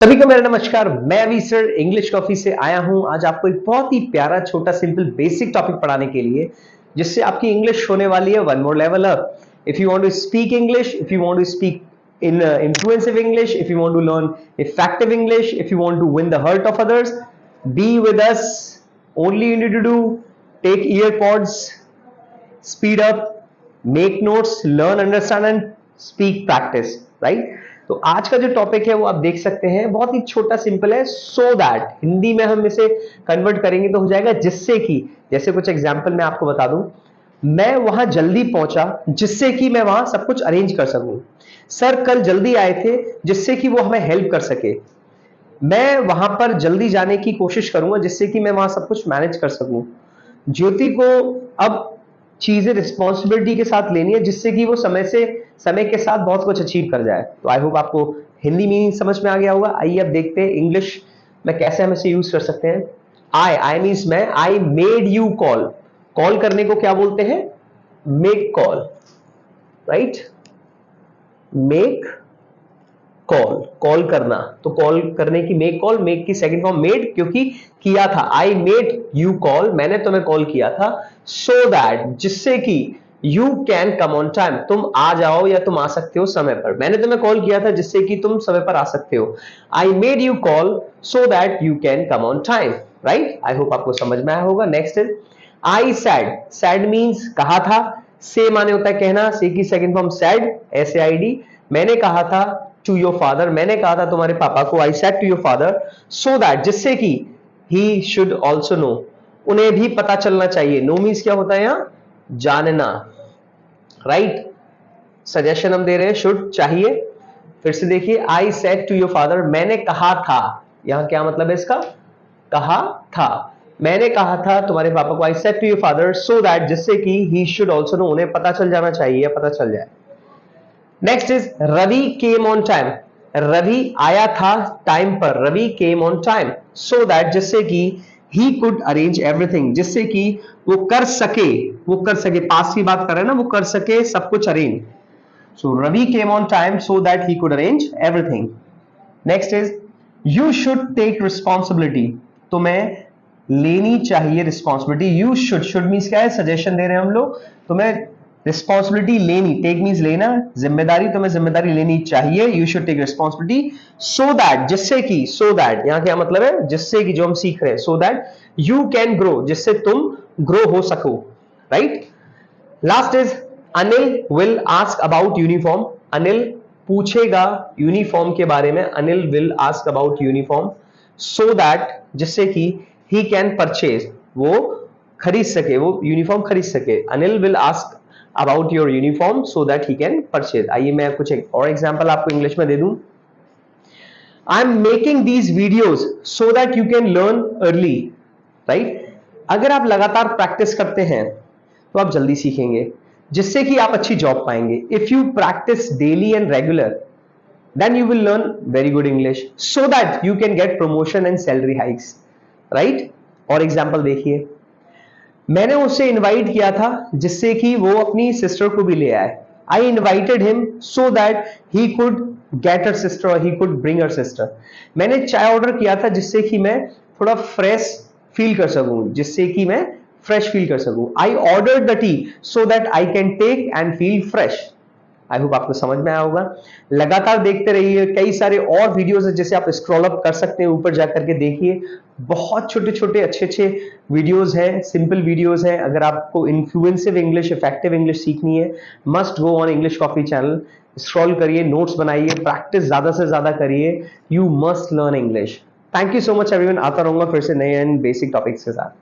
सभी को मेरा नमस्कार। मैं अभी सर इंग्लिश कॉफी से आया हूं। आज आपको एक बहुत ही प्यारा छोटा सिंपल बेसिक टॉपिक पढ़ाने के लिए, जिससे आपकी इंग्लिश होने वाली है one more level up. If you want to speak English, if you want to speak in influensive English, if you want to learn effective English, if you want to win the heart of others, be with us. Only you need to do, take earpods, speed up, make notes, learn, understand and speak practice, right? तो आज का जो topic है वो आप देख सकते हैं, बहुत ही छोटा सिंपल है। सो दैट हिंदी में हम इसे कन्वर्ट करेंगे तो हो जाएगा जिससे कि, जैसे कुछ एग्जांपल मैं आपको बता दूं, मैं वहां जल्दी पहुंचा जिससे कि मैं वहां सब कुछ अरेंज कर सकूं। सर कल जल्दी आए थे जिससे कि वो हमें हेल्प कर सके। मैं वहां पर जल्दी जाने की कोशिश करूंगा जिससे कि मैं वहां सब कुछ मैनेज कर सकूं। ज्योति को अब चीजें रिस्पॉन्सिबिलिटी के साथ लेनी है जिससे कि वो समय के साथ बहुत कुछ अचीव कर जाए। तो आई होप आपको हिंदी मीनिंग समझ में आ गया होगा। आइए अब देखते हैं इंग्लिश में कैसे हम इसे यूज कर सकते हैं। आई मीन्स मैं, I made you call. Call करने को क्या बोलते हैं? Make call, right? Make call, call करना। तो कॉल करने की मेक कॉल, मेक की सेकंड फॉर्म मेड, क्योंकि किया था। आई मेड यू कॉल, मैंने तुम्हें कॉल किया था। सो दैट, जिससे कि you can come on time, तुम आ जाओ या तुम आ सकते हो समय पर। मैंने तुम्हें कॉल किया था जिससे कि तुम समय पर आ सकते हो। I made you call so that you can come on time, right? I hope आपको समझ में आया होगा। Next is I sad. Sad means कहा था। से माने होता है कहना, से की सेकंड फॉर्म सैड, SAID। मैंने कहा था टू योर फादर, मैंने कहा था तुम्हारे पापा को। I said to your father so that, जिससे कि ही शुड ऑल्सो नो, उन्हें भी पता चलना चाहिए। नो मीन्स क्या होता है यहां? जानना, राइट? सजेशन हम दे रहे हैं, शुड चाहिए। फिर से देखिए, I said to your father, मैंने कहा था। यहां क्या मतलब है इसका? कहा था। मैंने कहा था तुम्हारे पापा को। I said to your father so that, जिससे कि ही शुड ऑल्सो नो, उन्हें पता चल जाना चाहिए, पता चल जाए। Next is Ravi came on time. रवि आया था टाइम पर। Ravi came on time so that, जिससे कि ही कुड अरेंज एवरीथिंग, जिससे कि वो कर सके, पास की बात कर रहे हैं ना, वो कर सके सब कुछ arrange. So Ravi came on time so that he could arrange everything. Next is you should take responsibility, तुम्हें लेनी चाहिए रिस्पॉन्सिबिलिटी। यू शुड मीन्स क्या है? सजेशन दे रहे हैं हम लोग। तुम्हें रिस्पॉन्सिबिलिटी लेनी, टेक मीन्स लेना, जिम्मेदारी, तुम्हें जिम्मेदारी लेनी चाहिए। You should take responsibility so that, जिससे कि, सो दैट यहां क्या मतलब है? जिससे कि, जो हम सीख रहे हैं, so that you can grow, जिससे तुम ग्रो हो सको, right? Last is Anil will ask about uniform. Anil पूछेगा यूनिफॉर्म के बारे में। Anil will ask about uniform so that, जिससे कि ही कैन परचेज, वो खरीद सके, वो यूनिफॉर्म खरीद सके। Anil will ask about your uniform so that he can purchase। आइए मैं कुछ और एग्जांपल आपको इंग्लिश में दे दूं। I am making these videos so that you can learn early, right? अगर आप लगातार प्रैक्टिस करते हैं तो आप जल्दी सीखेंगे, जिससे कि आप अच्छी जॉब पाएंगे। If you practice daily and regular, then you will learn very good English so that you can get promotion and salary hikes, right? और एग्जांपल देखिए, मैंने उसे इनवाइट किया था जिससे कि वो अपनी सिस्टर को भी ले आए। I invited him so that he could get her sister और he could bring her sister. मैंने चाय ऑर्डर किया था जिससे कि मैं थोड़ा फ्रेश फील कर सकूं, I ordered the tea so that I can take and feel fresh. I hope आपको समझ में आया होगा। लगातार देखते रहिए, कई सारे और वीडियोस हैं जैसे आप स्क्रॉल अप कर सकते हैं, ऊपर जाकर के देखिए। बहुत छोटे छोटे अच्छे वीडियोस हैं, सिंपल वीडियोस हैं। अगर आपको इन्फ्लुएंसिव इंग्लिश, इफेक्टिव इंग्लिश सीखनी है, must go on English coffee channel. Scroll करिए, नोट्स बनाइए, प्रैक्टिस ज्यादा से ज्यादा करिए। You must learn English. Thank you so much everyone. आता रहूंगा फिर से नए एंड बेसिक टॉपिक्स के साथ।